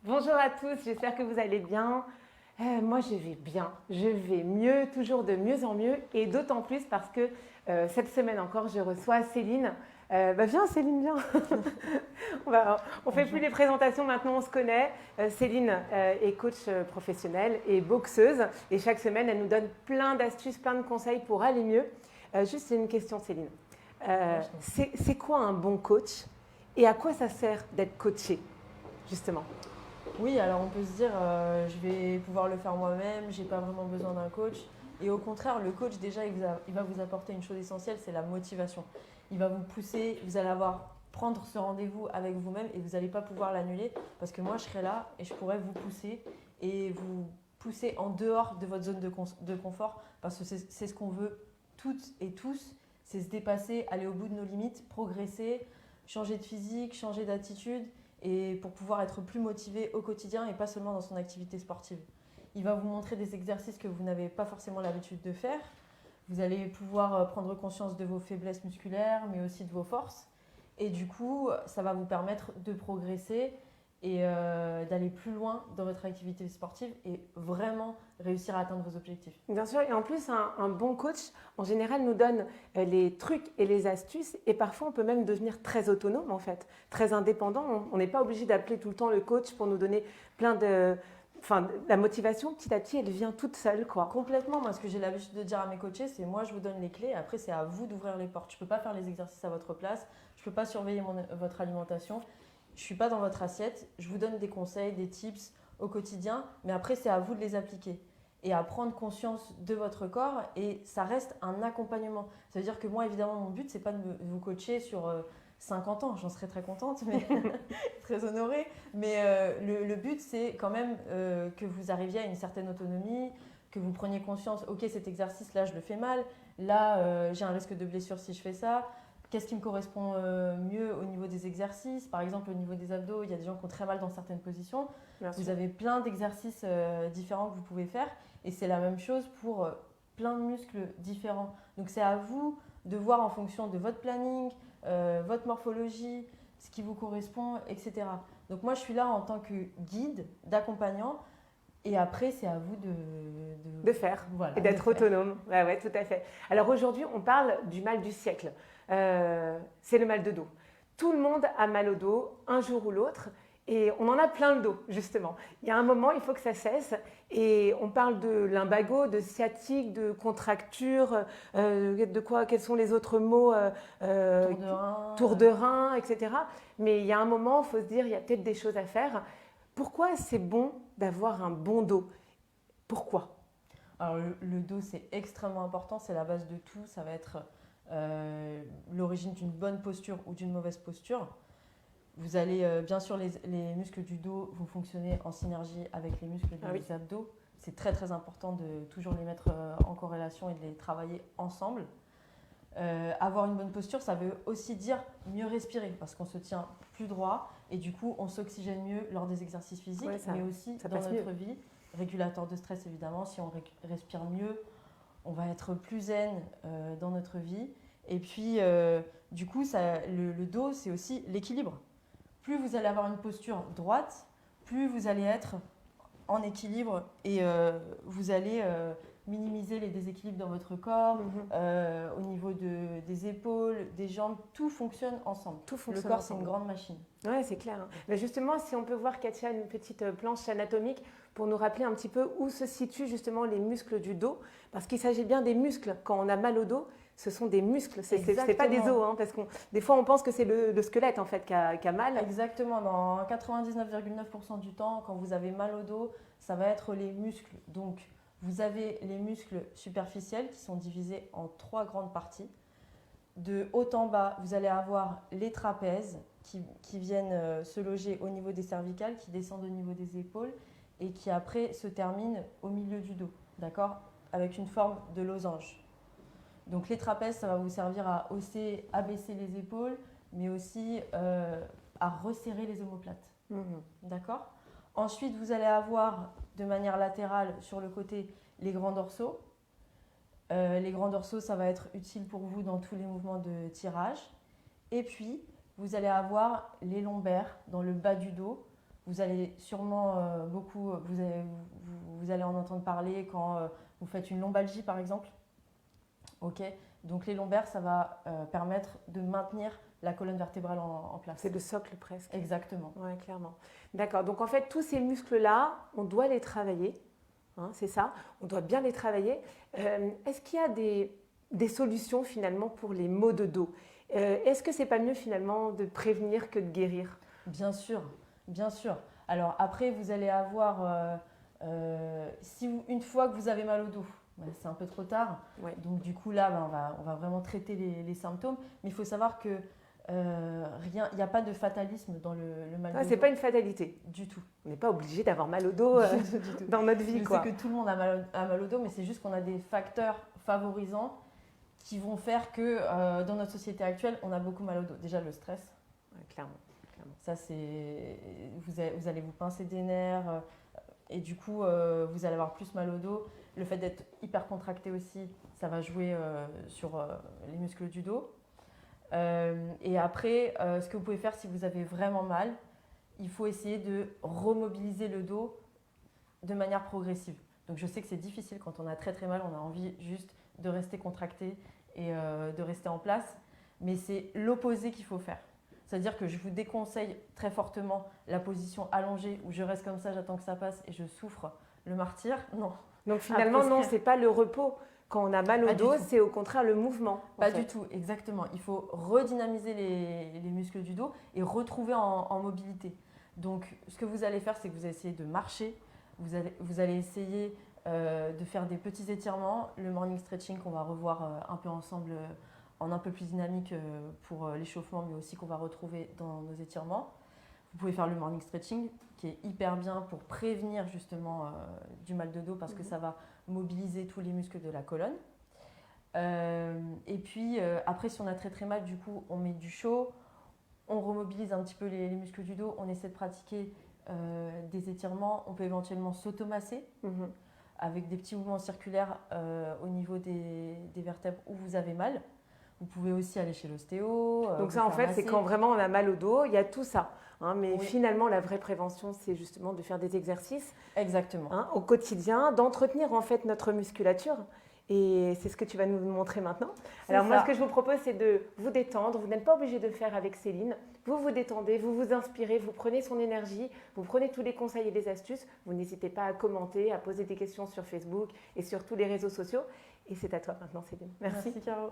Bonjour à tous, j'espère que vous allez bien. Moi, je vais bien, je vais mieux, toujours de mieux en mieux, et d'autant plus parce que cette semaine encore, je reçois Céline. Viens Céline, viens. On fait plus les présentations maintenant, on se connaît. Céline est coach professionnelle et boxeuse, et chaque semaine, elle nous donne plein d'astuces, plein de conseils pour aller mieux. Juste une question, Céline. C'est quoi un bon coach et à quoi ça sert d'être coaché, justement? Oui, alors on peut se dire, je vais pouvoir le faire moi-même, j'ai pas vraiment besoin d'un coach. Et au contraire, le coach, déjà, il va vous apporter une chose essentielle, c'est la motivation. Il va vous pousser, vous allez prendre ce rendez-vous avec vous-même et vous n'allez pas pouvoir l'annuler parce que moi, je serai là et je pourrais vous pousser et vous pousser en dehors de votre zone de confort parce que c'est ce qu'on veut toutes et tous, c'est se dépasser, aller au bout de nos limites, progresser, changer de physique, changer d'attitude et pour pouvoir être plus motivé au quotidien et pas seulement dans son activité sportive. Il va vous montrer des exercices que vous n'avez pas forcément l'habitude de faire. Vous allez pouvoir prendre conscience de vos faiblesses musculaires, mais aussi de vos forces. Et du coup, ça va vous permettre de progresser et d'aller plus loin dans votre activité sportive et vraiment réussir à atteindre vos objectifs. Bien sûr, et en plus, un bon coach, en général, nous donne les trucs et les astuces, et parfois, on peut même devenir très autonome, en fait, très indépendant. On n'est pas obligé d'appeler tout le temps le coach pour nous donner plein de... Enfin, la motivation, petit à petit, elle vient toute seule, quoi. Complètement, moi, ce que j'ai l'habitude de dire à mes coachés, c'est moi, je vous donne les clés, après, c'est à vous d'ouvrir les portes. Je ne peux pas faire les exercices à votre place, je ne peux pas surveiller votre alimentation, je ne suis pas dans votre assiette, je vous donne des conseils, des tips au quotidien, mais après, c'est à vous de les appliquer et à prendre conscience de votre corps et ça reste un accompagnement. Ça veut dire que moi, évidemment, mon but, c'est pas de vous coacher sur 50 ans, j'en serais très contente, mais très honorée. Mais le but, c'est quand même que vous arriviez à une certaine autonomie, que vous preniez conscience, ok, cet exercice-là, je le fais mal, là, j'ai un risque de blessure si je fais ça. Qu'est-ce qui me correspond mieux au niveau des exercices? Par exemple, au niveau des abdos, il y a des gens qui ont très mal dans certaines positions. Bien Vous sûr. avez plein d'exercices différents que vous pouvez faire et c'est la même chose pour plein de muscles différents. Donc c'est à vous de voir en fonction de votre planning, votre morphologie, ce qui vous correspond, etc. Donc moi je suis là en tant que guide, d'accompagnant et après c'est à vous De faire voilà, et de d'être faire. autonome. Ouais, tout à fait. Alors aujourd'hui, on parle du mal du siècle. C'est le mal de dos. Tout le monde a mal au dos, un jour ou l'autre, et on en a plein le dos, justement. Il y a un moment, il faut que ça cesse, et on parle de lumbago, de sciatique, de contracture, de quoi, quels sont les autres mots, Tour de rein. tour de rein, etc. Mais il y a un moment, il faut se dire, il y a peut-être des choses à faire. Pourquoi c'est bon d'avoir un bon dos? Pourquoi? Alors le dos c'est extrêmement important, c'est la base de tout, ça va être l'origine d'une bonne posture ou d'une mauvaise posture. Vous allez, bien sûr, les muscles du dos vont fonctionner en synergie avec les muscles des abdos. C'est très très important de toujours les mettre en corrélation et de les travailler ensemble. Avoir une bonne posture, ça veut aussi dire mieux respirer parce qu'on se tient plus droit et du coup on s'oxygène mieux lors des exercices physiques, mais aussi dans notre vie. Régulateur de stress évidemment, si on respire mieux, on va être plus zen dans notre vie. Et puis du coup, le dos, c'est aussi l'équilibre. Plus vous allez avoir une posture droite, plus vous allez être en équilibre et vous allez minimiser les déséquilibres dans votre corps, au niveau des épaules, des jambes, tout fonctionne ensemble. Tout fonctionne Le corps, ensemble. c'est une grande machine. Oui, c'est clair. Mais justement, si on peut voir, Katia, une petite planche anatomique pour nous rappeler un petit peu où se situent justement les muscles du dos, parce qu'il s'agit bien des muscles. Quand on a mal au dos, ce sont des muscles, c'est pas des os, hein, parce que des fois on pense que c'est le squelette en fait qui a mal. Exactement, dans 99,9% du temps, quand vous avez mal au dos, ça va être les muscles. Donc, vous avez les muscles superficiels qui sont divisés en 3 grandes parties. De haut en bas, vous allez avoir les trapèzes qui viennent se loger au niveau des cervicales, qui descendent au niveau des épaules et qui après se terminent au milieu du dos, d'accord? Avec une forme de losange. Donc les trapèzes, ça va vous servir à abaisser les épaules, mais aussi à resserrer les omoplates. D'accord? Ensuite, vous allez avoir de manière latérale sur le côté les grands dorsaux. Les grands dorsaux, ça va être utile pour vous dans tous les mouvements de tirage. Et puis, vous allez avoir les lombaires dans le bas du dos. Vous allez sûrement vous allez en entendre parler quand vous faites une lombalgie par exemple. Ok, donc les lombaires, ça va permettre de maintenir la colonne vertébrale en place. C'est le socle presque. Exactement. Oui, clairement. D'accord, donc en fait, tous ces muscles-là, on doit les travailler, hein, c'est ça, on doit bien les travailler. Est-ce qu'il y a des solutions finalement pour les maux de dos? Est-ce que c'est pas mieux finalement de prévenir que de guérir? Bien sûr, bien sûr. Alors après, vous allez avoir, une fois que vous avez mal au dos, c'est un peu trop tard. Ouais. Donc du coup là, on va vraiment traiter les symptômes. Mais il faut savoir que il n'y a pas de fatalisme dans le mal de dos. C'est pas une fatalité. Du tout. On n'est pas obligé d'avoir mal au dos Du tout. dans notre vie. Je sais que tout le monde a mal au dos, mais c'est juste qu'on a des facteurs favorisants qui vont faire que dans notre société actuelle, on a beaucoup mal au dos. Déjà le stress. Ouais, clairement. Ça, c'est vous allez vous pincer des nerfs et du coup, vous allez avoir plus mal au dos. Le fait d'être hyper contracté aussi, ça va jouer sur les muscles du dos. Et après, ce que vous pouvez faire si vous avez vraiment mal, il faut essayer de remobiliser le dos de manière progressive. Donc je sais que c'est difficile quand on a très très mal, on a envie juste de rester contracté et de rester en place, mais c'est l'opposé qu'il faut faire. C'est-à-dire que je vous déconseille très fortement la position allongée où je reste comme ça, j'attends que ça passe et je souffre le martyre. Non. Donc finalement, non, c'est pas le repos. Quand on a mal au dos, c'est au contraire le mouvement. Pas du tout, exactement. Il faut redynamiser les muscles du dos et retrouver en mobilité. Donc ce que vous allez faire, c'est que vous allez essayer de marcher, vous allez essayer de faire des petits étirements, le morning stretching qu'on va revoir un peu ensemble en un peu plus dynamique pour l'échauffement, mais aussi qu'on va retrouver dans nos étirements. Vous pouvez faire le morning stretching qui est hyper bien pour prévenir justement du mal de dos parce que ça va mobiliser tous les muscles de la colonne. Et puis après, si on a très très mal, du coup, on met du chaud, on remobilise un petit peu les muscles du dos, on essaie de pratiquer des étirements, on peut éventuellement s'automasser avec des petits mouvements circulaires au niveau des vertèbres où vous avez mal. Vous pouvez aussi aller chez l'ostéo. Donc ça, en fait, c'est quand vraiment on a mal au dos, il y a tout ça. Hein, mais finalement, la vraie prévention, c'est justement de faire des exercices. Exactement. Hein, au quotidien, d'entretenir en fait notre musculature. Et c'est ce que tu vas nous montrer maintenant. Alors moi, ce que je vous propose, c'est de vous détendre. Vous n'êtes pas obligé de faire avec Céline. Vous vous détendez, vous vous inspirez, vous prenez son énergie, vous prenez tous les conseils et les astuces. Vous n'hésitez pas à commenter, à poser des questions sur Facebook et sur tous les réseaux sociaux. Et c'est à toi maintenant, Céline. Merci Caro.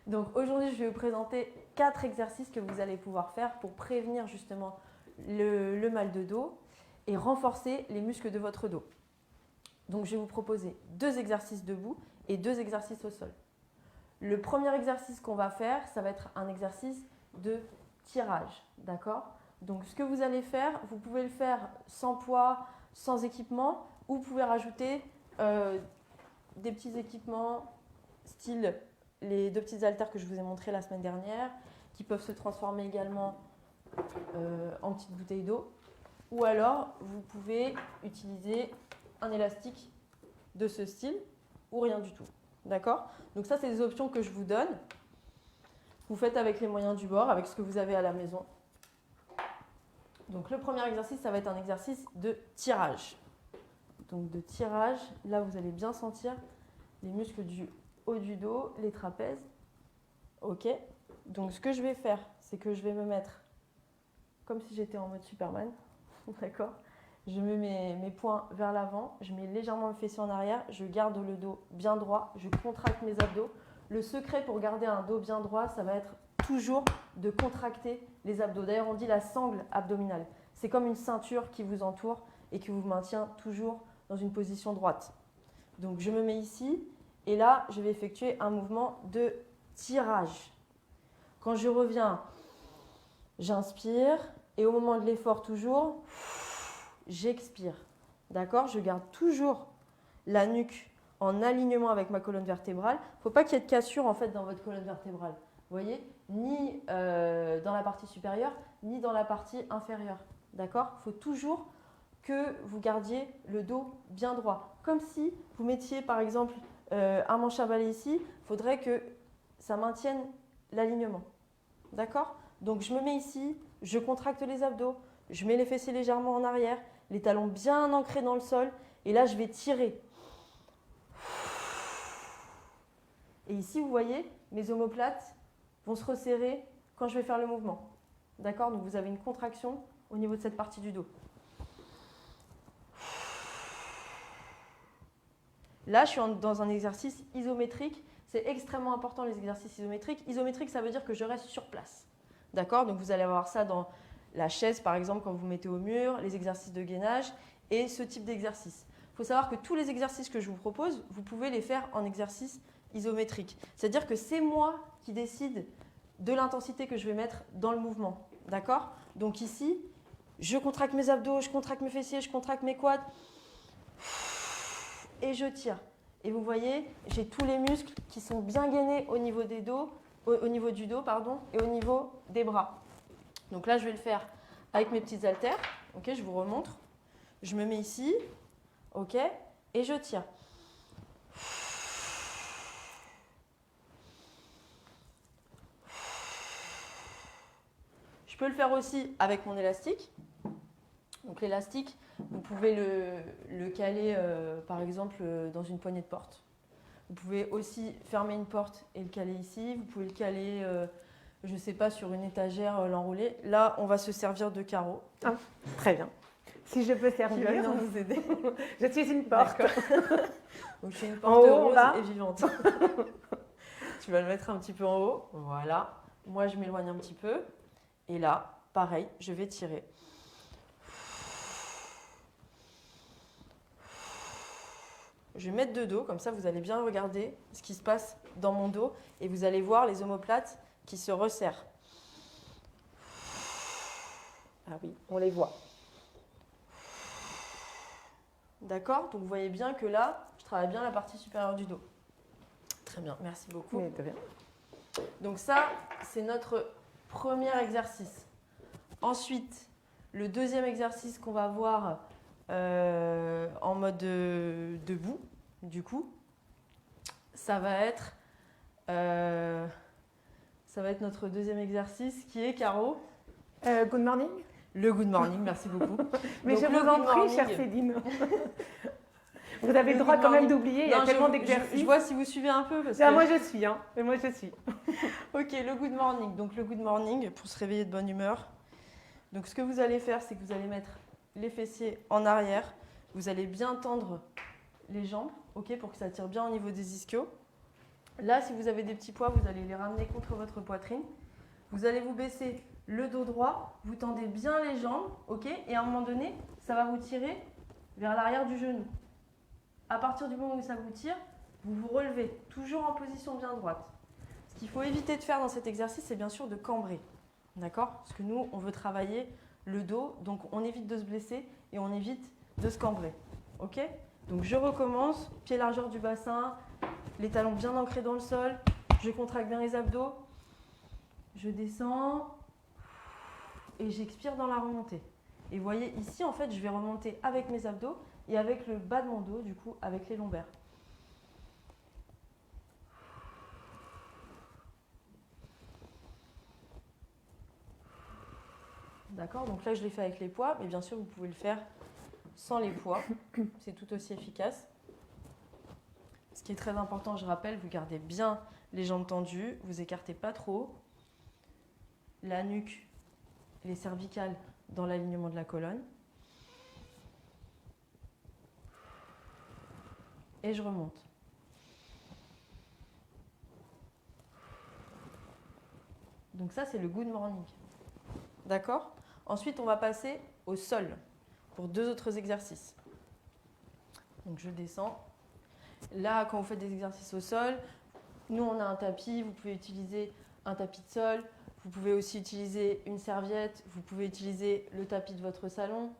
Donc aujourd'hui, je vais vous présenter 4 exercices que vous allez pouvoir faire pour prévenir justement le mal de dos et renforcer les muscles de votre dos. Donc je vais vous proposer 2 exercices debout et 2 exercices au sol. Le premier exercice qu'on va faire, ça va être un exercice de tirage, d'accord? Donc ce que vous allez faire, vous pouvez le faire sans poids, sans équipement, ou vous pouvez rajouter des petits équipements style les 2 petites haltères que je vous ai montrées la semaine dernière, qui peuvent se transformer également en petites bouteilles d'eau. Ou alors, vous pouvez utiliser un élastique de ce style ou rien du tout. D'accord? Donc ça, c'est des options que je vous donne. Vous faites avec les moyens du bord, avec ce que vous avez à la maison. Donc le premier exercice, ça va être un exercice de tirage. Donc de tirage, là, vous allez bien sentir les muscles du haut du dos, les trapèzes. Ok. Donc ce que je vais faire, c'est que je vais me mettre comme si j'étais en mode Superman. D'accord. Je me mets mes poings vers l'avant, je mets légèrement le fessier en arrière, je garde le dos bien droit, je contracte mes abdos. Le secret pour garder un dos bien droit, ça va être toujours de contracter les abdos. D'ailleurs, on dit la sangle abdominale. C'est comme une ceinture qui vous entoure et qui vous maintient toujours dans une position droite. Donc je me mets ici. Et là, je vais effectuer un mouvement de tirage. Quand je reviens, j'inspire. Et au moment de l'effort, toujours, j'expire. D'accord? Je garde toujours la nuque en alignement avec ma colonne vertébrale. Il ne faut pas qu'il y ait de cassure en fait, dans votre colonne vertébrale. Vous voyez? Ni dans la partie supérieure, ni dans la partie inférieure. D'accord? Il faut toujours que vous gardiez le dos bien droit. Comme si vous mettiez par exemple un manche à balai ici, il faudrait que ça maintienne l'alignement. D'accord? Donc je me mets ici, je contracte les abdos, Je mets les fessiers légèrement en arrière, les talons bien ancrés dans le sol. Et là, je vais tirer. Et ici, vous voyez, mes omoplates vont se resserrer quand je vais faire le mouvement. D'accord? Donc, vous avez une contraction au niveau de cette partie du dos. Là, je suis dans un exercice isométrique. C'est extrêmement important, les exercices isométriques. Isométrique, ça veut dire que je reste sur place. D'accord? Donc, vous allez avoir ça dans la chaise, par exemple, quand vous mettez au mur, les exercices de gainage et ce type d'exercice. Il faut savoir que tous les exercices que je vous propose, vous pouvez les faire en exercice isométrique. C'est-à-dire que c'est moi qui décide de l'intensité que je vais mettre dans le mouvement. D'accord? Donc ici, je contracte mes abdos, je contracte mes fessiers, je contracte mes quads et je tire. Et vous voyez, j'ai tous les muscles qui sont bien gainés au niveau du dos, et au niveau des bras. Donc là, je vais le faire avec mes petites haltères. Ok, je vous remontre. Je me mets ici, ok, et je tire. Je peux le faire aussi avec mon élastique. Donc l'élastique, vous pouvez le caler par exemple dans une poignée de porte. Vous pouvez aussi fermer une porte et le caler ici. Vous pouvez le caler, je ne sais pas, sur une étagère, l'enrouler. Là, on va se servir de carreaux. Ah, très bien. Si je peux Qui va servir, venir nous aider. je suis une porte. Donc je suis une En porte haut, en rose bas. et vivante. Tu vas le mettre un petit peu en haut. Voilà. Moi, je m'éloigne un petit peu. Et là, pareil, je vais tirer. Je vais mettre de dos, comme ça vous allez bien regarder ce qui se passe dans mon dos et vous allez voir les omoplates qui se resserrent. Ah oui, on les voit. D'accord? Donc vous voyez bien que là, je travaille bien la partie supérieure du dos. Très bien, merci beaucoup. Mais très bien. Donc ça, c'est notre premier exercice. Ensuite, le deuxième exercice qu'on va voir en mode debout, du coup, ça va être notre deuxième exercice qui est, Caro, Good morning. le good morning, merci beaucoup. Mais Donc, je le vous en good prie, morning. chère Céline. Vous avez le Le droit good quand même morning. d'oublier, il y a Non, tellement je d'exercices. vois si vous suivez un peu. Parce Ah, que... moi je suis, hein. Et moi je suis. Ok, le good morning. Donc le good morning pour se réveiller de bonne humeur. Donc ce que vous allez faire, c'est que vous allez mettre les fessiers en arrière. Vous allez bien tendre les jambes, ok, pour que ça tire bien au niveau des ischios. Là, si vous avez des petits poids, vous allez les ramener contre votre poitrine. Vous allez vous baisser le dos droit, vous tendez bien les jambes, ok, et à un moment donné, ça va vous tirer vers l'arrière du genou. À partir du moment où ça vous tire, vous vous relevez, toujours en position bien droite. Ce qu'il faut éviter de faire dans cet exercice, c'est bien sûr de cambrer. D'accord? Parce que nous, on veut travailler le dos, donc on évite de se blesser et on évite de se cambrer. Ok? Donc je recommence, pied largeur du bassin, les talons bien ancrés dans le sol, je contracte bien les abdos, je descends et j'expire dans la remontée. Et vous voyez ici, en fait, je vais remonter avec mes abdos et avec le bas de mon dos, du coup, avec les lombaires. D'accord? Donc là, je l'ai fait avec les poids, mais bien sûr, vous pouvez le faire sans les poids. C'est tout aussi efficace. Ce qui est très important, je rappelle, vous gardez bien les jambes tendues, vous écartez pas trop. La nuque, les cervicales dans l'alignement de la colonne. Et je remonte. Donc ça, c'est le good morning. D'accord? Ensuite, on va passer au sol pour deux autres exercices. Donc je descends. Là, quand vous faites des exercices au sol, nous, on a un tapis. Vous pouvez utiliser un tapis de sol. Vous pouvez aussi utiliser une serviette. Vous pouvez utiliser le tapis de votre salon.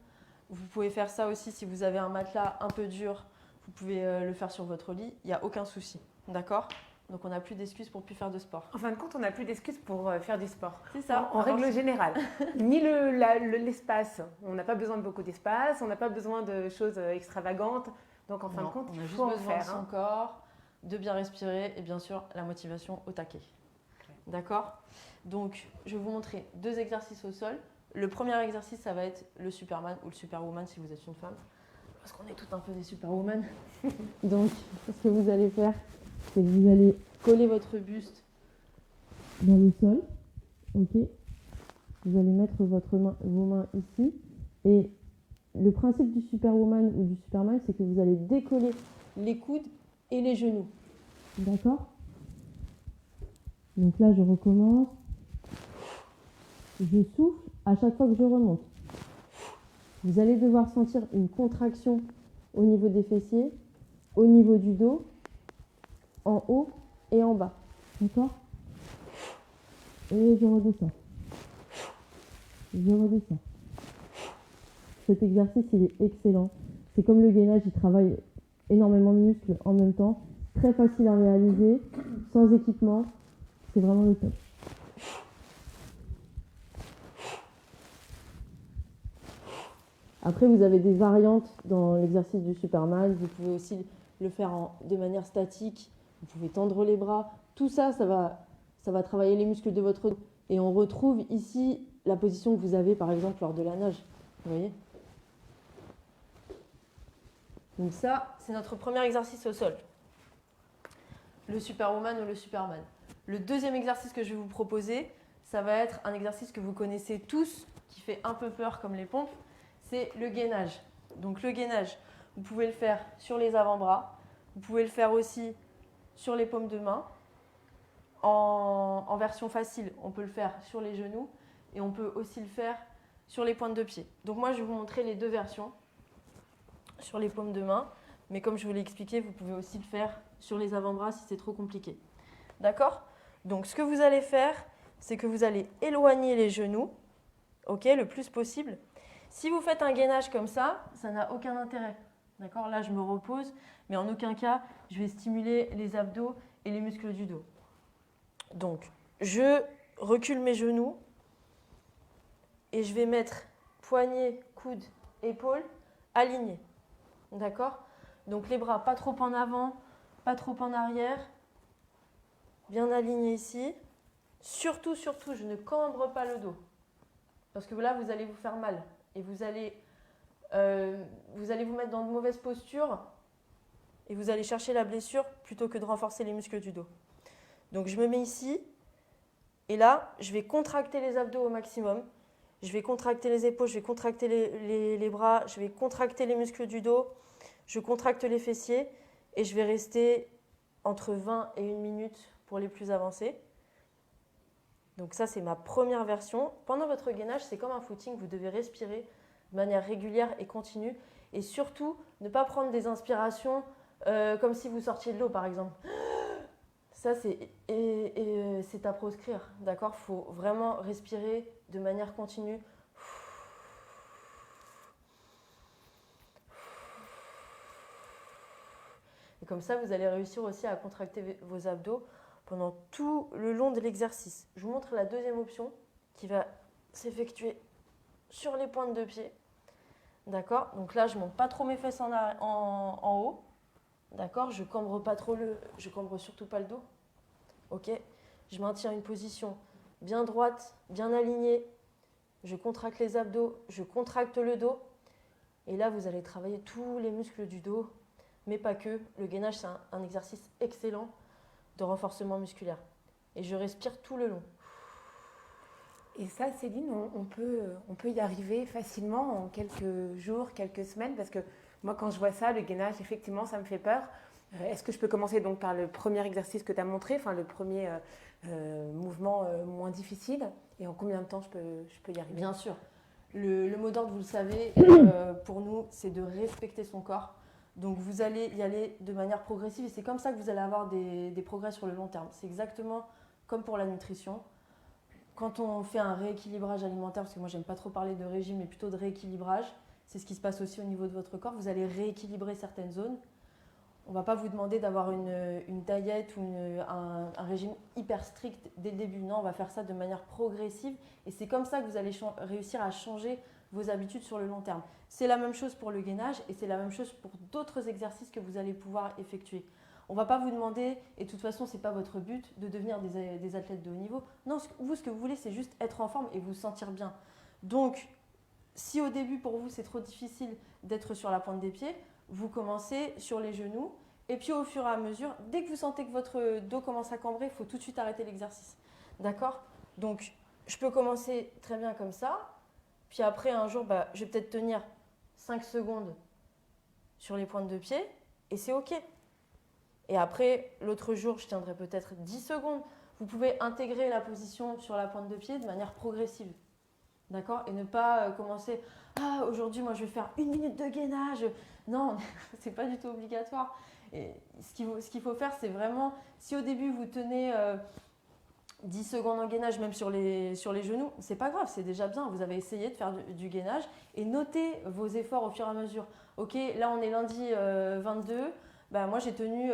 Vous pouvez faire ça aussi si vous avez un matelas un peu dur. Vous pouvez le faire sur votre lit. Il n'y a aucun souci. D'accord? Donc, on n'a plus d'excuses pour ne plus faire de sport. En fin de compte, on n'a plus d'excuses pour faire du sport. C'est ça. En règle générale. Ni l'espace. On n'a pas besoin de beaucoup d'espace. On n'a pas besoin de choses extravagantes. Donc, en fin de compte, on a il juste faut en besoin de faire. son corps, de bien respirer et bien sûr, la motivation au taquet. D'accord? Donc, je vais vous montrer deux exercices au sol. Le premier exercice, ça va être le Superman ou le Superwoman si vous êtes une femme. Parce qu'on est toutes un peu des Superwoman. Donc, ce que vous allez faire, c'est que vous allez coller votre buste dans le sol. Ok. Vous allez mettre vos mains ici. Et le principe du Superwoman ou du Superman, c'est que vous allez décoller les coudes et les genoux. D'accord? Donc là, je recommence. Je souffle à chaque fois que je remonte. Vous allez devoir sentir une contraction au niveau des fessiers, au niveau du dos, en haut et en bas. D'accord? Et je redescends. Je redescends. Cet exercice, il est excellent. C'est comme le gainage, il travaille énormément de muscles en même temps. Très facile à réaliser, sans équipement. C'est vraiment le top. Après, vous avez des variantes dans l'exercice du Superman. Vous pouvez aussi le faire de manière statique. Vous pouvez tendre les bras. Tout ça, ça va travailler les muscles de votre dos. Et on retrouve ici la position que vous avez, par exemple, lors de la nage. Vous voyez? Donc ça, c'est notre premier exercice au sol. Le Superwoman ou le Superman. Le deuxième exercice que je vais vous proposer, ça va être un exercice que vous connaissez tous, qui fait un peu peur comme les pompes. C'est le gainage. Donc le gainage, vous pouvez le faire sur les avant-bras. Vous pouvez le faire aussi sur les paumes de main. En version facile, on peut le faire sur les genoux et on peut aussi le faire sur les pointes de pied. Donc moi, je vais vous montrer les deux versions sur les paumes de main. Mais comme je vous l'ai expliqué, vous pouvez aussi le faire sur les avant-bras si c'est trop compliqué. D'accord? Donc ce que vous allez faire, c'est que vous allez éloigner les genoux, ok, le plus possible. Si vous faites un gainage comme ça n'a aucun intérêt. D'accord? Là, je me repose, mais en aucun cas, je vais stimuler les abdos et les muscles du dos. Donc, je recule mes genoux et je vais mettre poignets, coudes, épaules alignés. D'accord? Donc, les bras pas trop en avant, pas trop en arrière. Bien alignés ici. Surtout, je ne cambre pas le dos. Parce que là, vous allez vous faire mal. Et vous allez vous mettre dans de mauvaises postures et vous allez chercher la blessure plutôt que de renforcer les muscles du dos. Donc je me mets ici et là, je vais contracter les abdos au maximum. Je vais contracter les épaules, je vais contracter les bras, je vais contracter les muscles du dos, je contracte les fessiers et je vais rester entre 20 et 1 minute pour les plus avancés. Donc ça, c'est ma première version. Pendant votre gainage, c'est comme un footing, vous devez respirer de manière régulière et continue. Et surtout, ne pas prendre des inspirations comme si vous sortiez de l'eau, par exemple. Ça, c'est à proscrire, d'accord? Il faut vraiment respirer de manière continue. Et comme ça, vous allez réussir aussi à contracter vos abdos pendant tout le long de l'exercice. Je vous montre la deuxième option qui va s'effectuer sur les pointes de pied. D'accord? Donc là, je ne monte pas trop mes fesses en haut. D'accord? Je cambre surtout pas le dos. Ok? Je maintiens une position bien droite, bien alignée. Je contracte les abdos, je contracte le dos. Et là, vous allez travailler tous les muscles du dos, mais pas que. Le gainage, c'est un exercice excellent de renforcement musculaire. Et je respire tout le long. Et ça, Céline, on peut y arriver facilement en quelques jours, quelques semaines, parce que moi, quand je vois ça, le gainage, effectivement, ça me fait peur. Est-ce que je peux commencer donc par le premier exercice que tu as montré, enfin le premier mouvement moins difficile, et en combien de temps je peux y arriver? Bien sûr. Le mot d'ordre, vous le savez, pour nous, c'est de respecter son corps. Donc vous allez y aller de manière progressive et c'est comme ça que vous allez avoir des progrès sur le long terme. C'est exactement comme pour la nutrition. Quand on fait un rééquilibrage alimentaire, parce que moi j'aime pas trop parler de régime mais plutôt de rééquilibrage, c'est ce qui se passe aussi au niveau de votre corps. Vous allez rééquilibrer certaines zones. On ne va pas vous demander d'avoir une diète ou un régime hyper strict dès le début. Non, on va faire ça de manière progressive et c'est comme ça que vous allez réussir à changer vos habitudes sur le long terme. C'est la même chose pour le gainage et c'est la même chose pour d'autres exercices que vous allez pouvoir effectuer. On ne va pas vous demander, et de toute façon, ce n'est pas votre but, de devenir des athlètes de haut niveau. Non, vous, ce que vous voulez, c'est juste être en forme et vous sentir bien. Donc, si au début pour vous c'est trop difficile d'être sur la pointe des pieds, vous commencez sur les genoux. Et puis au fur et à mesure, dès que vous sentez que votre dos commence à cambrer, il faut tout de suite arrêter l'exercice. D'accord? Donc, je peux commencer très bien comme ça. Puis après, un jour, je vais peut-être tenir 5 secondes sur les pointes de pied. Et c'est OK. Et après, l'autre jour, je tiendrai peut-être 10 secondes. Vous pouvez intégrer la position sur la pointe de pied de manière progressive. D'accord? Et ne pas commencer « Ah, aujourd'hui, moi, je vais faire 1 minute de gainage. » Non, ce n'est pas du tout obligatoire. Et ce qu'il faut faire, c'est vraiment, si au début, vous tenez 10 secondes en gainage, même sur les genoux, c'est pas grave, c'est déjà bien. Vous avez essayé de faire du gainage et notez vos efforts au fur et à mesure. Ok, là, on est lundi 22. Moi, j'ai tenu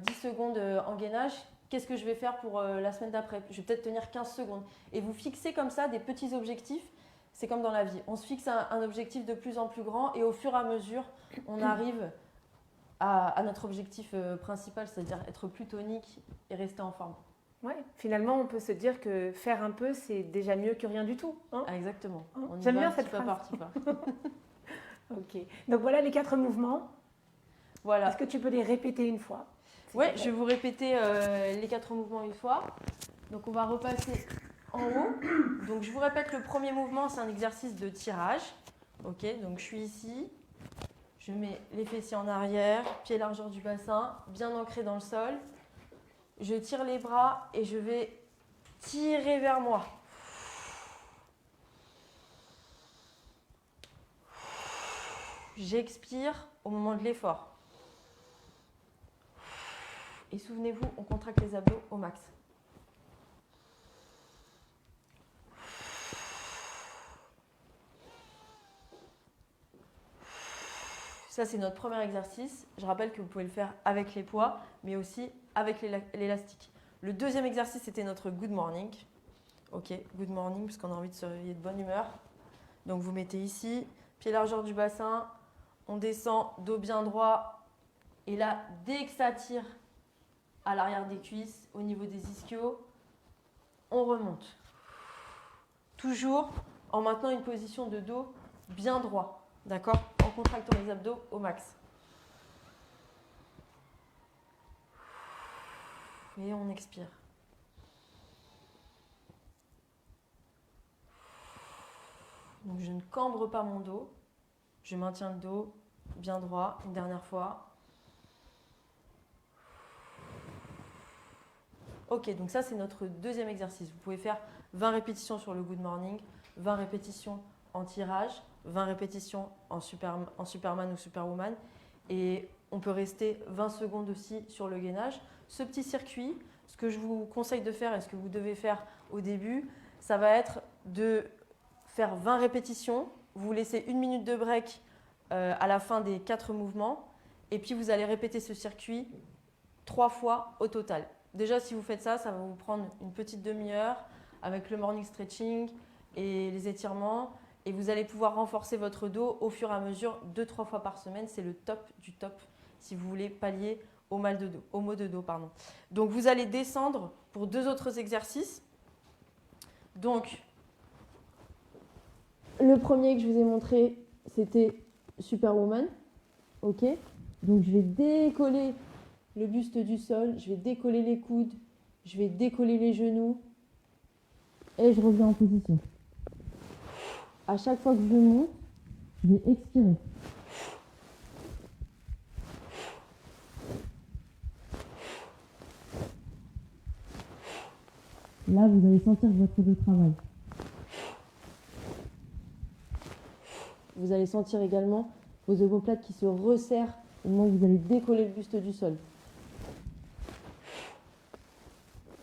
10 secondes en gainage. Qu'est-ce que je vais faire pour la semaine d'après? Je vais peut-être tenir 15 secondes. Et vous fixez comme ça des petits objectifs. C'est comme dans la vie. On se fixe un objectif de plus en plus grand et au fur et à mesure, on arrive à notre objectif principal, c'est-à-dire être plus tonique et rester en forme. Ouais, finalement, on peut se dire que faire un peu, c'est déjà mieux que rien du tout. Hein? Ah, exactement. J'aime bien cette phrase. Ok. Donc voilà les 4 mouvements. Voilà. Est-ce que tu peux les répéter une fois? Oui, je vais vous répéter les 4 mouvements une fois. Donc on va repasser en haut. Donc je vous répète, le premier mouvement, c'est un exercice de tirage. Ok, donc je suis ici. Je mets les fessiers en arrière, pied largeur du bassin, bien ancré dans le sol. Je tire les bras et je vais tirer vers moi. J'expire au moment de l'effort. Et souvenez-vous, on contracte les abdos au max. Ça, c'est notre premier exercice. Je rappelle que vous pouvez le faire avec les poids, mais aussi avec l'élastique. Le deuxième exercice, c'était notre good morning. Ok, good morning, parce qu'on a envie de se réveiller de bonne humeur. Donc, vous mettez ici, pied largeur du bassin, on descend, dos bien droit. Et là, dès que ça tire à l'arrière des cuisses, au niveau des ischios, on remonte. Toujours en maintenant une position de dos bien droit. D'accord? En contractant les abdos au max. Et on expire. Donc je ne cambre pas mon dos. Je maintiens le dos bien droit. Une dernière fois. Ok, donc ça c'est notre deuxième exercice. Vous pouvez faire 20 répétitions sur le good morning, 20 répétitions en tirage, 20 répétitions en Superman ou Superwoman. Et on peut rester 20 secondes aussi sur le gainage. Ce petit circuit, ce que je vous conseille de faire et ce que vous devez faire au début, ça va être de faire 20 répétitions. Vous laissez 1 minute de break à la fin des 4 mouvements. Et puis vous allez répéter ce circuit 3 fois au total. Déjà, si vous faites ça, ça va vous prendre une petite demi-heure avec le morning stretching et les étirements. Et vous allez pouvoir renforcer votre dos au fur et à mesure, 2-3 fois par semaine. C'est le top du top si vous voulez pallier au mal de dos, au maux de dos, pardon. Donc, vous allez descendre pour 2 autres exercices. Donc, le premier que je vous ai montré, c'était Superwoman. Ok. Donc, je vais décoller le buste du sol, je vais décoller les coudes, je vais décoller les genoux et je reviens en position. À chaque fois que je monte, je vais expirer. Là, vous allez sentir votre dos travail. Vous allez sentir également vos omoplates qui se resserrent au moment où vous allez décoller le buste du sol.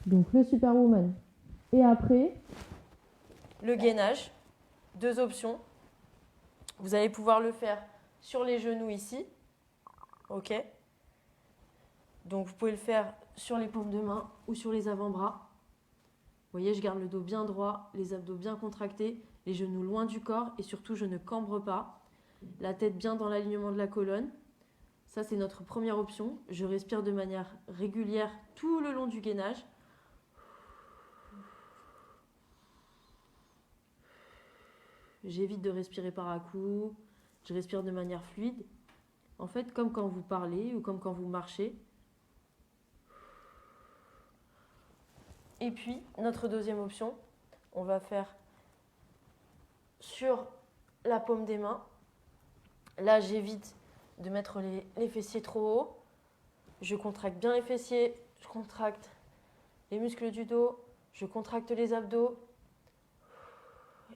Donc le Superwoman. Et après, le gainage. 2 options. Vous allez pouvoir le faire sur les genoux ici. Ok. Donc vous pouvez le faire sur les paumes de main ou sur les avant-bras. Vous voyez, je garde le dos bien droit, les abdos bien contractés, les genoux loin du corps et surtout je ne cambre pas. La tête bien dans l'alignement de la colonne. Ça, c'est notre première option. Je respire de manière régulière tout le long du gainage. j'évite de respirer par à-coups, je respire de manière fluide. En fait, comme quand vous parlez ou comme quand vous marchez. Et puis, notre deuxième option, on va faire sur la paume des mains. Là, j'évite de mettre les fessiers trop haut. Je contracte bien les fessiers, je contracte les muscles du dos, je contracte les abdos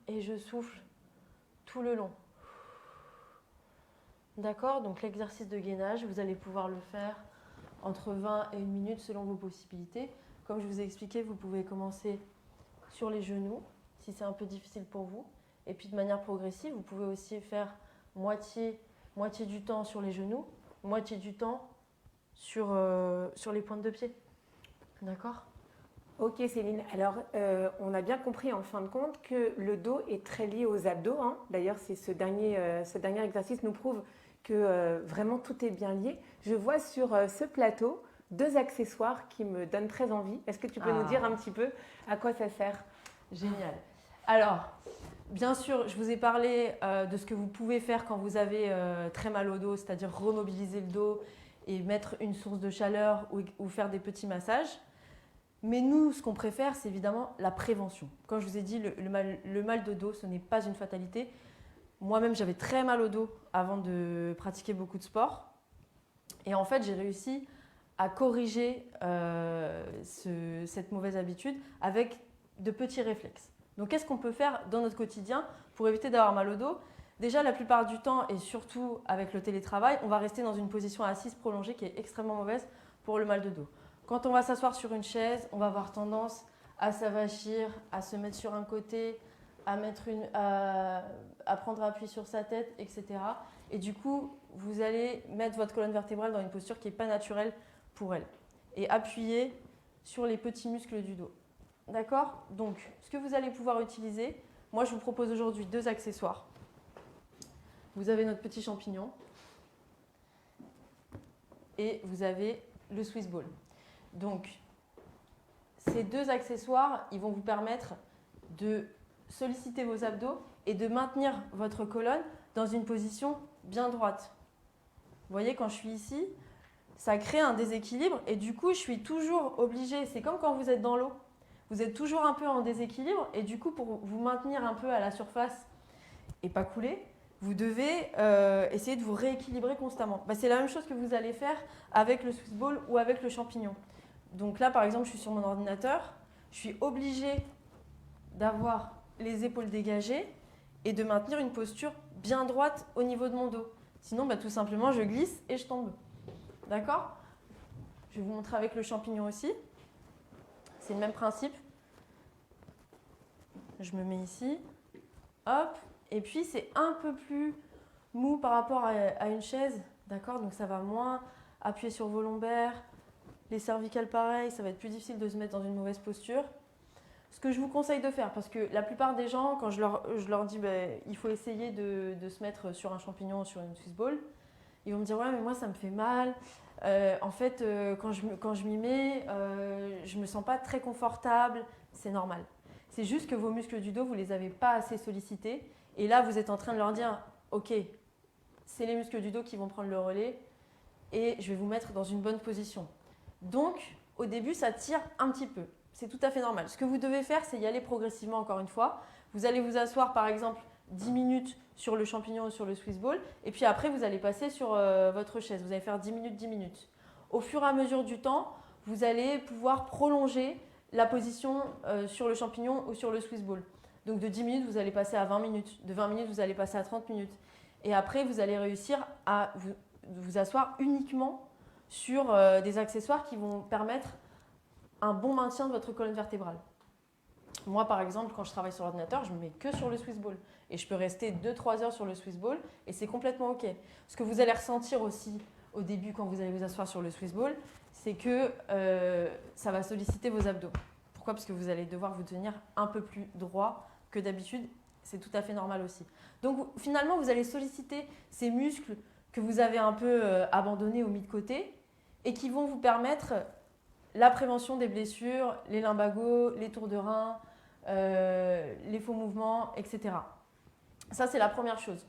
et je souffle tout le long. D'accord? Donc l'exercice de gainage, vous allez pouvoir le faire entre 20 et 1 minute selon vos possibilités. Comme je vous ai expliqué, vous pouvez commencer sur les genoux si c'est un peu difficile pour vous. Et puis de manière progressive, vous pouvez aussi faire moitié du temps sur les genoux, moitié du temps sur les pointes de pied. D'accord? Ok Céline, alors on a bien compris en fin de compte que le dos est très lié aux abdos, hein. D'ailleurs, ce dernier exercice nous prouve que vraiment tout est bien lié. Je vois sur ce plateau 2 accessoires qui me donnent très envie. Est-ce que tu peux nous dire un petit peu à quoi ça sert? Génial. Alors, bien sûr, je vous ai parlé de ce que vous pouvez faire quand vous avez très mal au dos, c'est-à-dire remobiliser le dos et mettre une source de chaleur ou faire des petits massages. Mais nous, ce qu'on préfère, c'est évidemment la prévention. Comme je vous ai dit, le mal de dos, ce n'est pas une fatalité. Moi-même, j'avais très mal au dos avant de pratiquer beaucoup de sport. Et en fait, j'ai réussi à corriger cette mauvaise habitude avec de petits réflexes. Donc, qu'est-ce qu'on peut faire dans notre quotidien pour éviter d'avoir mal au dos? Déjà, la plupart du temps, et surtout avec le télétravail, on va rester dans une position assise prolongée qui est extrêmement mauvaise pour le mal de dos. Quand on va s'asseoir sur une chaise, on va avoir tendance à s'avachir, à se mettre sur un côté, à prendre appui sur sa tête, etc. Et du coup, vous allez mettre votre colonne vertébrale dans une posture qui n'est pas naturelle pour elle. Et appuyer sur les petits muscles du dos. D'accord? Donc, ce que vous allez pouvoir utiliser, moi je vous propose aujourd'hui 2 accessoires. Vous avez notre petit champignon et vous avez le Swiss Ball. Donc, ces 2 accessoires, ils vont vous permettre de solliciter vos abdos et de maintenir votre colonne dans une position bien droite. Vous voyez, quand je suis ici, ça crée un déséquilibre et du coup, je suis toujours obligée, c'est comme quand vous êtes dans l'eau, vous êtes toujours un peu en déséquilibre et du coup, pour vous maintenir un peu à la surface et pas couler, vous devez essayer de vous rééquilibrer constamment. C'est la même chose que vous allez faire avec le Swiss Ball ou avec le champignon. Donc là, par exemple, je suis sur mon ordinateur, je suis obligée d'avoir les épaules dégagées et de maintenir une posture bien droite au niveau de mon dos. Sinon, tout simplement, je glisse et je tombe. D'accord? Je vais vous montrer avec le champignon aussi. C'est le même principe. Je me mets ici. Hop. Et puis, c'est un peu plus mou par rapport à une chaise. D'accord? Donc, ça va moins appuyer sur vos lombaires. Les cervicales, pareil, ça va être plus difficile de se mettre dans une mauvaise posture. Ce que je vous conseille de faire, parce que la plupart des gens, quand je leur dis il faut essayer de se mettre sur un champignon ou sur une Swiss Ball, ils vont me dire ouais mais moi ça me fait mal. En fait, quand je m'y mets, je ne me sens pas très confortable. C'est normal. C'est juste que vos muscles du dos, vous ne les avez pas assez sollicités. Et là, vous êtes en train de leur dire ok, c'est les muscles du dos qui vont prendre le relais et je vais vous mettre dans une bonne position. Donc, au début, ça tire un petit peu. C'est tout à fait normal. Ce que vous devez faire, c'est y aller progressivement encore une fois. Vous allez vous asseoir par exemple 10 minutes sur le champignon ou sur le Swiss Ball et puis après vous allez passer sur votre chaise. Vous allez faire 10 minutes, 10 minutes. Au fur et à mesure du temps, vous allez pouvoir prolonger la position sur le champignon ou sur le Swiss Ball. Donc de 10 minutes, vous allez passer à 20 minutes. De 20 minutes, vous allez passer à 30 minutes. Et après, vous allez réussir à vous asseoir uniquement sur des accessoires qui vont permettre un bon maintien de votre colonne vertébrale. Moi, par exemple, quand je travaille sur l'ordinateur, je ne me mets que sur le Swiss Ball. Et je peux rester 2-3 heures sur le Swiss Ball et c'est complètement OK. Ce que vous allez ressentir aussi au début quand vous allez vous asseoir sur le Swiss Ball, c'est que ça va solliciter vos abdos. Pourquoi? Parce que vous allez devoir vous tenir un peu plus droit que d'habitude. C'est tout à fait normal aussi. Donc finalement, vous allez solliciter ces muscles que vous avez un peu abandonnés ou mis de côté et qui vont vous permettre la prévention des blessures, les lumbagos, les tours de rein, les faux mouvements, etc. Ça, c'est la première chose.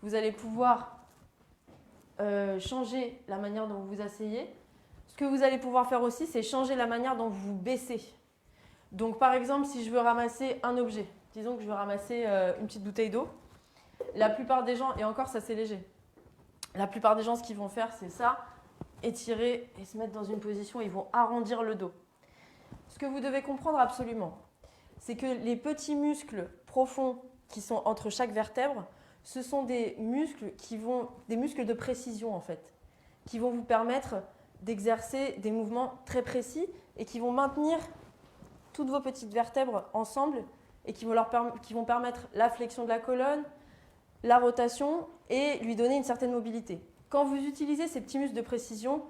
Vous allez pouvoir changer la manière dont vous vous asseyez. Ce que vous allez pouvoir faire aussi, c'est changer la manière dont vous vous baissez. Donc, par exemple, si je veux ramasser un objet, disons que je veux ramasser une petite bouteille d'eau, la plupart des gens, et encore ça c'est léger, la plupart des gens ce qu'ils vont faire c'est ça, étirer et se mettre dans une position, ils vont arrondir le dos. Ce que vous devez comprendre absolument, c'est que les petits muscles profonds qui sont entre chaque vertèbre, ce sont des muscles des muscles de précision en fait, qui vont vous permettre d'exercer des mouvements très précis et qui vont maintenir toutes vos petites vertèbres ensemble et qui vont permettre la flexion de la colonne, la rotation et lui donner une certaine mobilité. Quand vous utilisez ces petits muscles de précision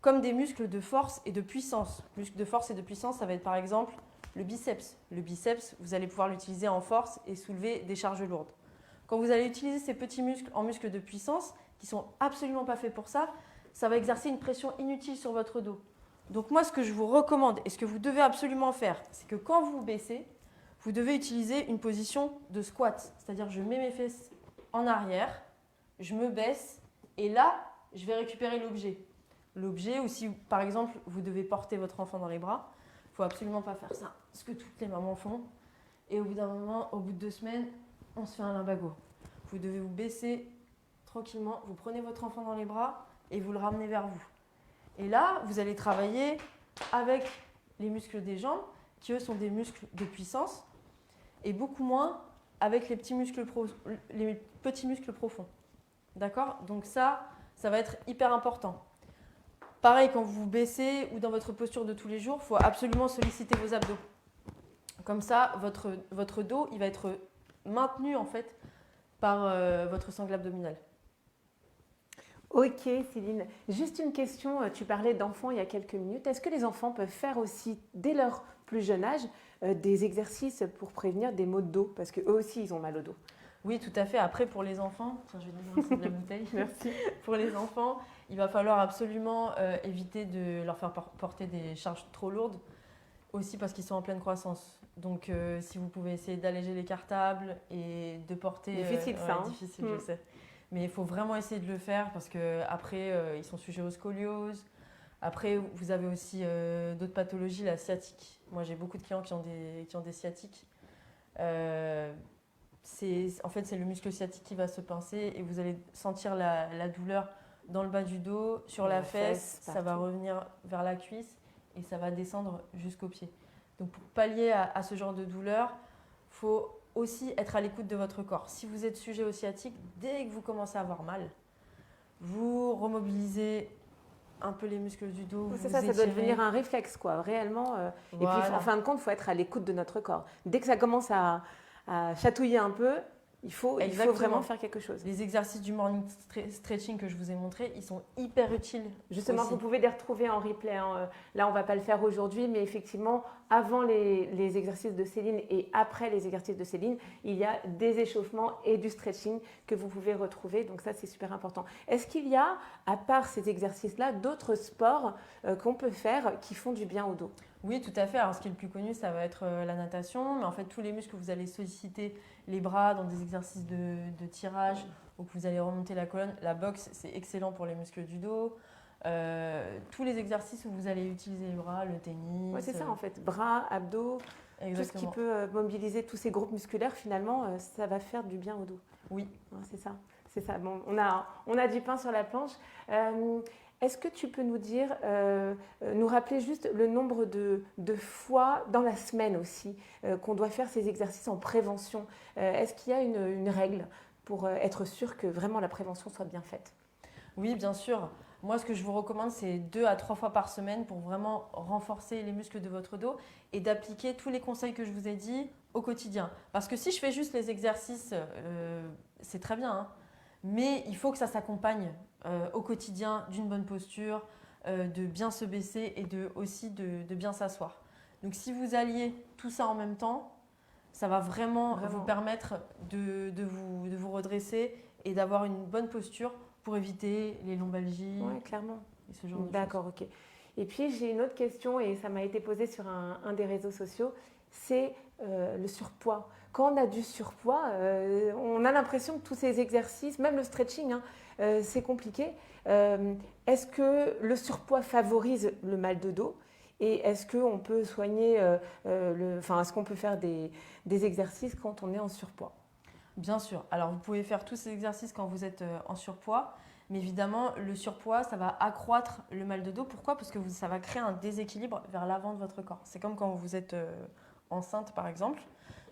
comme des muscles de force et de puissance, muscles de force et de puissance, ça va être par exemple le biceps. Le biceps, vous allez pouvoir l'utiliser en force et soulever des charges lourdes. Quand vous allez utiliser ces petits muscles en muscles de puissance, qui ne sont absolument pas faits pour ça, ça va exercer une pression inutile sur votre dos. Donc moi, ce que je vous recommande et ce que vous devez absolument faire, c'est que quand vous vous baissez, vous devez utiliser une position de squat. C'est-à-dire, je mets mes fesses en arrière, je me baisse et là, je vais récupérer l'objet. L'objet, ou si par exemple, vous devez porter votre enfant dans les bras, il ne faut absolument pas faire ça. Ce que toutes les mamans font. Et au bout d'un moment, au bout de 2 semaines, on se fait un lumbago. Vous devez vous baisser tranquillement, vous prenez votre enfant dans les bras et vous le ramenez vers vous. Et là, vous allez travailler avec les muscles des jambes, qui eux sont des muscles de puissance, et beaucoup moins avec les petits muscles profonds. D'accord ? Donc ça va être hyper important. Pareil, quand vous vous baissez ou dans votre posture de tous les jours, il faut absolument solliciter vos abdos. Comme ça, votre dos, il va être maintenu en fait par votre sangle abdominale. Ok Céline, juste une question, tu parlais d'enfants il y a quelques minutes. Est-ce que les enfants peuvent faire aussi, dès leur plus jeune âge, des exercices pour prévenir des maux de dos? Parce qu'eux aussi, ils ont mal au dos. Oui, tout à fait. Après, pour les enfants, tiens, je vais donner un peu de la bouteille. Merci. Pour les enfants, il va falloir absolument éviter de leur faire porter des charges trop lourdes, aussi parce qu'ils sont en pleine croissance. Donc, si vous pouvez essayer d'alléger les cartables et de porter... Difficile ça. Hein. Difficile, je sais. Mais il faut vraiment essayer de le faire parce qu'après, ils sont sujets aux scolioses. Après, vous avez aussi d'autres pathologies, la sciatique. Moi, j'ai beaucoup de clients qui ont des sciatiques. En fait, c'est le muscle sciatique qui va se pincer et vous allez sentir la douleur dans le bas du dos, sur la fesse, ça va revenir vers la cuisse et ça va descendre jusqu'au pied. Donc, pour pallier à ce genre de douleur, il faut aussi être à l'écoute de votre corps. Si vous êtes sujet au sciatique, dès que vous commencez à avoir mal, vous remobilisez un peu les muscles du dos. C'est ça, ça doit devenir un réflexe, quoi, réellement. Voilà. Et puis, en fin de compte, il faut être à l'écoute de notre corps. Dès que ça commence à chatouiller un peu, il faut vraiment faire quelque chose. Les exercices du morning stretching que je vous ai montrés, ils sont hyper utiles. Justement, aussi. Vous pouvez les retrouver en replay. Hein. Là, on ne va pas le faire aujourd'hui, mais effectivement, avant les exercices de Céline et après les exercices de Céline, il y a des échauffements et du stretching que vous pouvez retrouver. Donc ça, c'est super important. Est-ce qu'il y a, à part ces exercices-là, d'autres sports qu'on peut faire qui font du bien au dos ? Oui, tout à fait. Alors, ce qui est le plus connu, ça va être la natation. Mais en fait, tous les muscles que vous allez solliciter, les bras dans des exercices de tirage ou que vous allez remonter la colonne. La boxe, c'est excellent pour les muscles du dos. Tous les exercices où vous allez utiliser les bras, le tennis. Ouais, c'est ça en fait. Bras, abdos, exactement. Tout ce qui peut mobiliser tous ces groupes musculaires, finalement, ça va faire du bien au dos. Oui. Ouais, c'est ça. C'est ça. Bon, on a du pain sur la planche. Est-ce que tu peux nous dire, nous rappeler juste le nombre de fois dans la semaine aussi qu'on doit faire ces exercices en prévention? Est-ce qu'il y a une règle pour être sûr que vraiment la prévention soit bien faite? Oui, bien sûr. Moi, ce que je vous recommande, c'est 2 à 3 fois par semaine pour vraiment renforcer les muscles de votre dos et d'appliquer tous les conseils que je vous ai dit au quotidien. Parce que si je fais juste les exercices, c'est très bien, hein, mais il faut que ça s'accompagne au quotidien d'une bonne posture, de bien se baisser et aussi de bien s'asseoir. Donc si vous alliez tout ça en même temps, ça va vraiment vous permettre de vous redresser et d'avoir une bonne posture pour éviter les lombalgies. Oui, clairement. Et ce genre de D'accord, ok. Et puis j'ai une autre question et ça m'a été posé sur un des réseaux sociaux, c'est le surpoids. quand on a du surpoids, on a l'impression que tous ces exercices, même le stretching, hein, c'est compliqué. Est-ce que le surpoids favorise le mal de dos? Et est-ce qu'on peut soigner, est-ce qu'on peut faire des exercices quand on est en surpoids? Bien sûr. Alors, vous pouvez faire tous ces exercices quand vous êtes en surpoids. Mais évidemment, le surpoids, ça va accroître le mal de dos. Pourquoi? Parce que ça va créer un déséquilibre vers l'avant de votre corps. C'est comme quand vous êtes enceinte, par exemple.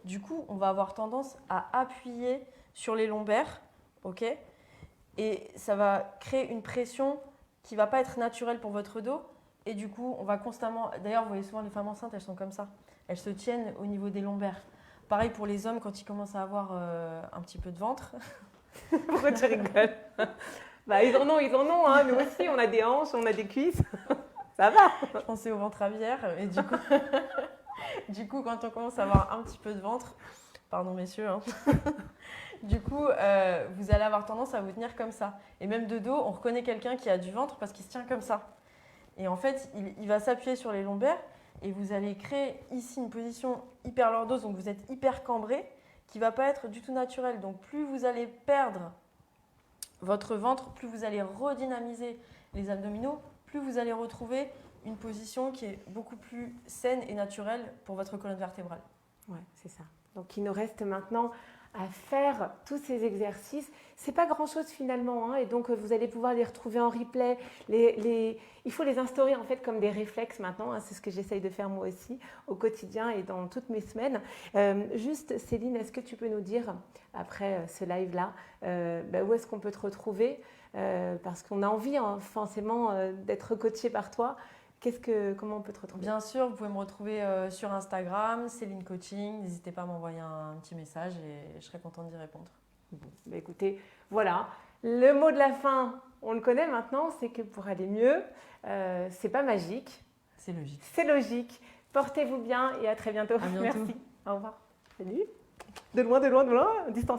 Du coup, on va avoir tendance à appuyer sur les lombaires, ok? Et ça va créer une pression qui ne va pas être naturelle pour votre dos. Et du coup, on va constamment... D'ailleurs, vous voyez souvent les femmes enceintes, elles sont comme ça. Elles se tiennent au niveau des lombaires. Pareil pour les hommes quand ils commencent à avoir un petit peu de ventre. Pourquoi tu rigoles? Bah, ils en ont, hein. Nous aussi, on a des hanches, on a des cuisses. Ça va. Je pensais au ventre aviaire. Et du coup, quand on commence à avoir un petit peu de ventre, pardon messieurs, hein, du coup, vous allez avoir tendance à vous tenir comme ça. Et même de dos, on reconnaît quelqu'un qui a du ventre parce qu'il se tient comme ça. Et en fait, il va s'appuyer sur les lombaires et vous allez créer ici une position hyper lordose, donc vous êtes hyper cambré, qui ne va pas être du tout naturelle. Donc plus vous allez perdre votre ventre, plus vous allez redynamiser les abdominaux, plus vous allez retrouver une position qui est beaucoup plus saine et naturelle pour votre colonne vertébrale. Ouais, c'est ça. Donc il nous reste maintenant à faire tous ces exercices. C'est pas grand-chose finalement, hein, et donc vous allez pouvoir les retrouver en replay. Il faut les instaurer en fait comme des réflexes maintenant, hein, c'est ce que j'essaye de faire moi aussi au quotidien et dans toutes mes semaines. Juste Céline, est-ce que tu peux nous dire, après ce live-là, où est-ce qu'on peut te retrouver, parce qu'on a envie hein, forcément d'être coaché par toi. Comment on peut te retrouver? Bien sûr, vous pouvez me retrouver sur Instagram, Céline Coaching. N'hésitez pas à m'envoyer un petit message et je serai contente d'y répondre. Bon, écoutez, voilà. Le mot de la fin, on le connaît maintenant, c'est que pour aller mieux, c'est pas magique. C'est logique. C'est logique. Portez-vous bien et à très bientôt. À bientôt. Merci. Au revoir. Salut. De loin, distance.